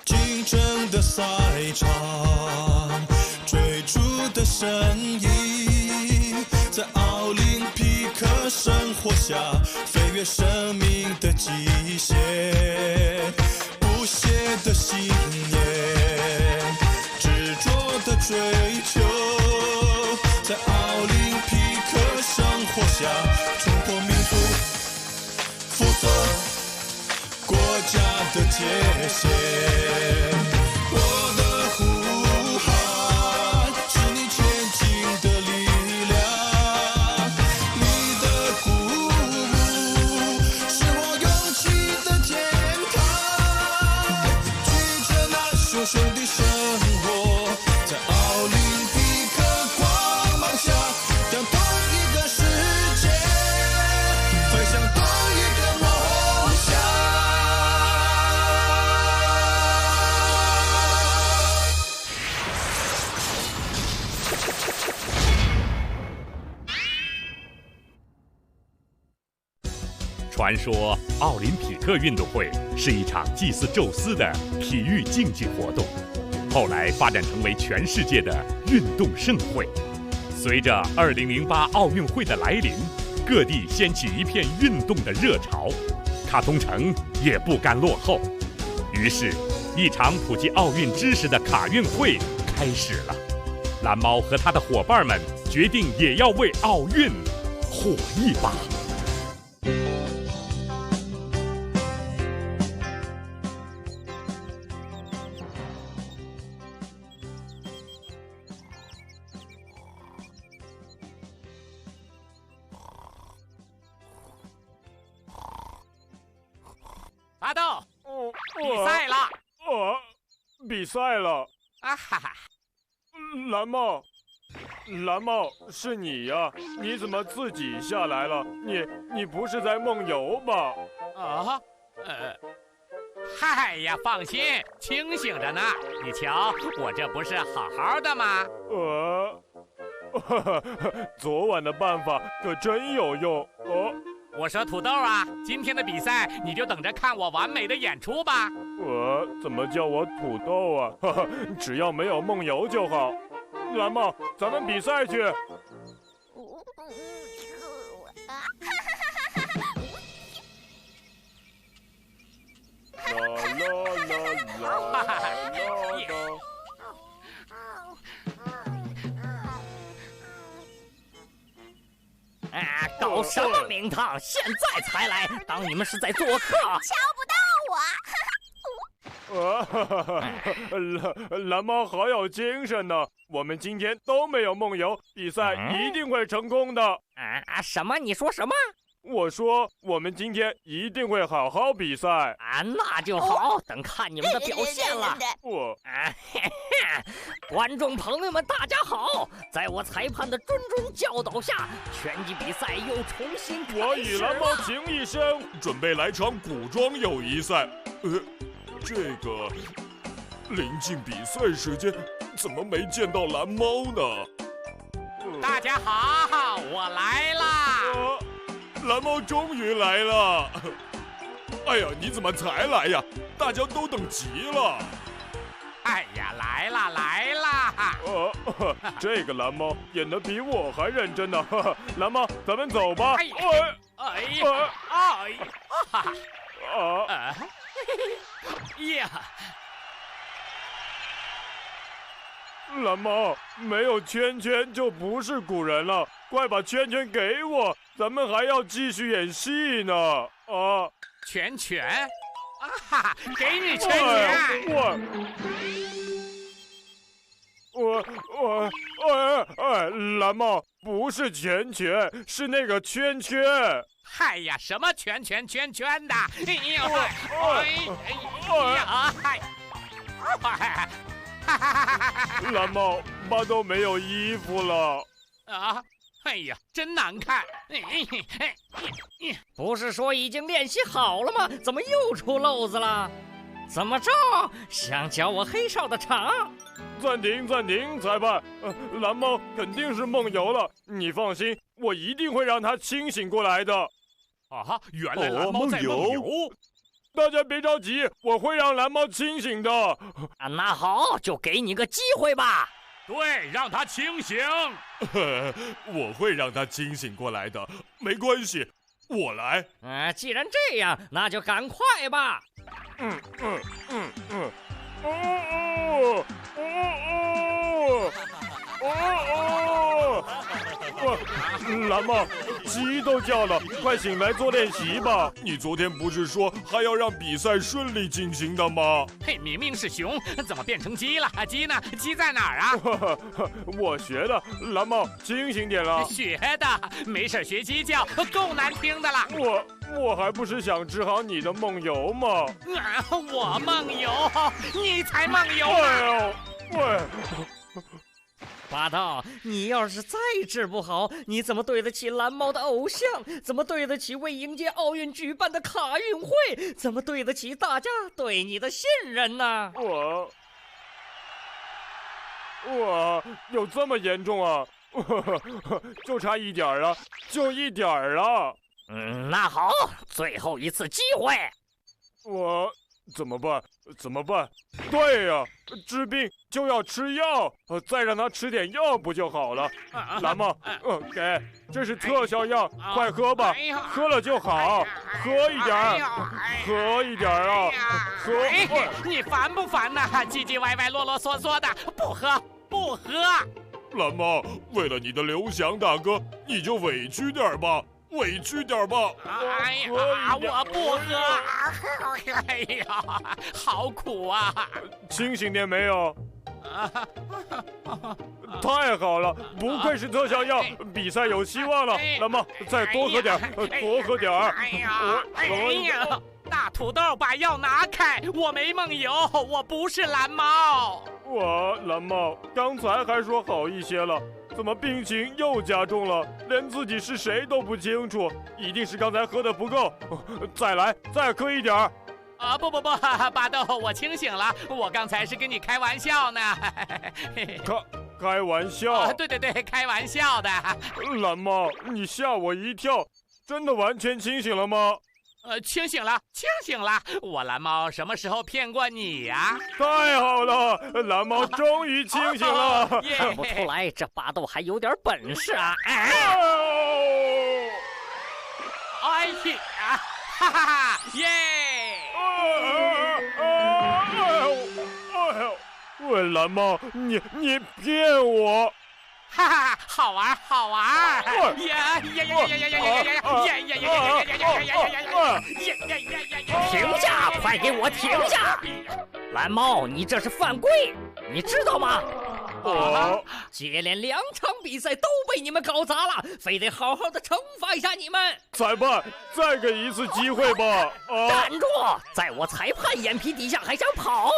竞争的赛场，追逐的身影，在奥林匹克生活下，飞越生命的极限，不懈的信念，执着的追求，在奥林匹克生活下，冲破民族肤色国家的界限。我的呼喊是你前进的力量，你的鼓舞是我勇气的天堂。举着那熊熊的生活，在奥林匹克光芒下，向同一个世界，飞向同一个梦想。传说奥林匹克运动会是一场祭祀宙斯的体育竞技活动，后来发展成为全世界的运动盛会。随着2008奥运会的来临，各地掀起一片运动的热潮，卡通城也不甘落后。于是，一场普及奥运知识的卡运会开始了。蓝猫和他的伙伴们决定也要为奥运火一把。阿豆，比赛了！比赛了！啊哈哈！蓝猫，蓝猫，是你呀？你怎么自己下来了？你不是在梦游吧？啊？嗨呀，放心，清醒着呢。你瞧，我这不是好好的吗？昨晚的办法可真有用哦。我说土豆啊，今天的比赛你就等着看我完美的演出吧。怎么叫我土豆啊？只要没有梦游就好。蓝猫，咱们比赛去。搞什么名堂？现在才来，当你们是在做客。瞧不到我。蓝猫好有精神呢。我们今天都没有梦游，比赛一定会成功的。什么？你说什么？我说我们今天一定会好好比赛。那就好，等看你们的表现了。观众朋友们，大家好！在我裁判的谆谆教导下，拳击比赛又重新开始了。我与蓝猫情一生，准备来场古装友谊赛。这个临近比赛时间，怎么没见到蓝猫呢？大家好，我来啦！蓝猫终于来了！哎呀，你怎么才来呀？大家都等急了。哎呀，来啦来啦！这个蓝猫演得比我还认真呢。蓝猫，咱们走吧。蓝猫，没有圈圈就不是古人了，快把圈圈给我，咱们还要继续演戏呢。圈圈？给你圈圈！蓝猫，不是圈圈，是那个圈圈。嗨呀，什么圈圈圈圈的？蓝猫，妈都没有衣服了。哎呀，真难看！不是说已经练习好了吗？怎么又出漏子了？怎么着？想搅我黑少的场？暂停，裁判！蓝猫肯定是梦游了，你放心，我一定会让他清醒过来的。原来蓝猫在梦游。大家别着急，我会让蓝猫清醒的。那好，就给你个机会吧。对，让他清醒。我会让他清醒过来的，没关系，我来。既然这样，那就赶快吧。蓝猫，鸡都叫了，快醒来做练习吧！你昨天不是说还要让比赛顺利进行的吗？嘿，明明是熊，怎么变成鸡了？鸡呢？鸡在哪儿啊？我学的，蓝猫，清醒点了。学的，没事学鸡叫，够难听的了。我还不是想治好你的梦游吗？我梦游，你才梦游呢！哎呦，喂！霸道，你要是再治不好，你怎么对得起蓝猫的偶像？怎么对得起为迎接奥运举办的卡运会？怎么对得起大家对你的信任呢？我有这么严重啊？就差一点了，就一点了。那好，最后一次机会。我怎么办？怎么办？对呀，治病就要吃药，再让他吃点药不就好了？蓝猫，给，这是特效药，快喝吧，喝了就好，喝一点，喝一点啊，喝。你烦不烦呐？唧唧歪歪、啰啰嗦嗦的，不喝，不喝。蓝猫，为了你的刘翔大哥，你就委屈点吧。委屈点吧！哎呀，我不喝！哎呀，好苦啊！清醒点没有？太好了，不愧是特效药，比赛有希望了。蓝猫，再多喝点，多喝点。哎呀，大土豆，把药拿开！我没梦游，我不是蓝猫。蓝猫，刚才还说好一些了。怎么病情又加重了？连自己是谁都不清楚，一定是刚才喝的不够。再来，再喝一点。不，巴豆，我清醒了，我刚才是跟你开玩笑呢。开玩笑？对，开玩笑的。蓝猫，你吓我一跳，真的完全清醒了吗？清醒了。我蓝猫什么时候骗过你呀？太好了，蓝猫终于清醒了。看不出来，这巴豆还有点本事啊！哎呀，哈哈，耶！喂，蓝猫，你骗我！哈哈，好玩！停下！快给我停下！蓝猫，你这是犯规，你知道吗？接连2场比赛都被你们搞砸了，非得好好的惩罚一下你们。裁判，再给一次机会吧！站住！在我裁判眼皮底下还想跑？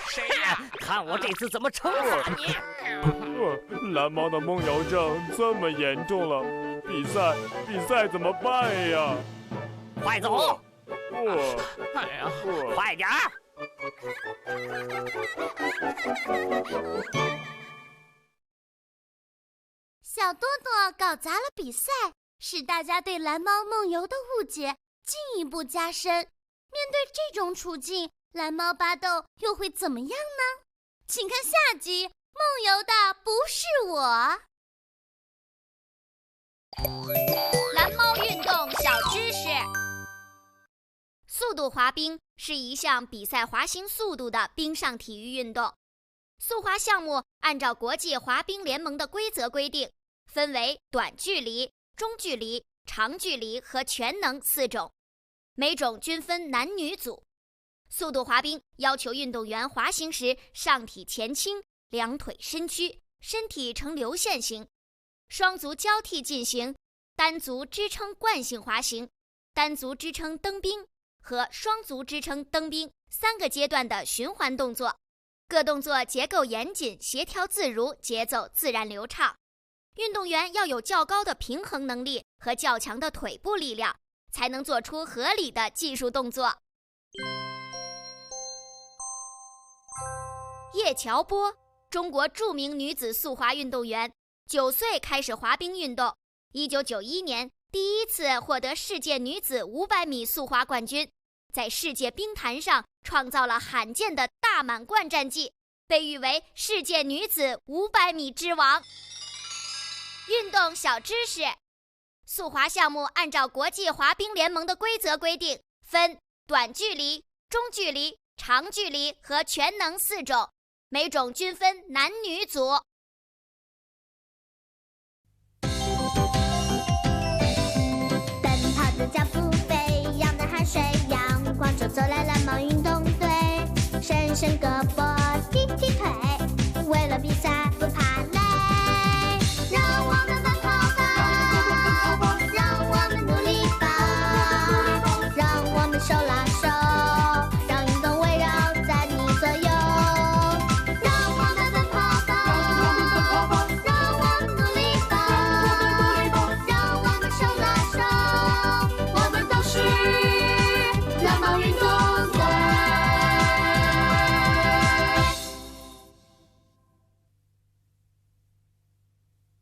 谁呀？看我这次怎么惩罚你！蓝猫的梦游症这么严重了，比赛怎么办呀？快走！哎呀，快点儿！小多多搞砸了比赛，使大家对蓝猫梦游的误解进一步加深。面对这种处境，蓝猫巴豆又会怎么样呢？请看下集，梦游的不是我。蓝猫运动小知识：速度滑冰是一项比赛滑行速度的冰上体育运动。速滑项目按照国际滑冰联盟的规则规定，分为短距离、中距离、长距离和全能4种，每种均分男女组。速度滑冰要求运动员滑行时上体前倾，2腿伸曲，身体呈流线型，双足交替进行，单足支撑惯性滑行，单足支撑蹬冰和双足支撑蹬冰3个阶段的循环动作，各动作结构严谨，协调自如，节奏自然流畅。运动员要有较高的平衡能力和较强的腿部力量，才能做出合理的技术动作。叶乔波，中国著名女子速滑运动员，9岁开始滑冰运动，1991年第一次获得世界女子500米速滑冠军，在世界冰坛上创造了罕见的大满贯战绩，被誉为世界女子500米之王。运动小知识：速滑项目按照国际滑冰联盟的规则规定，分短距离、中距离、长距离和全能4种，每种均分男女组。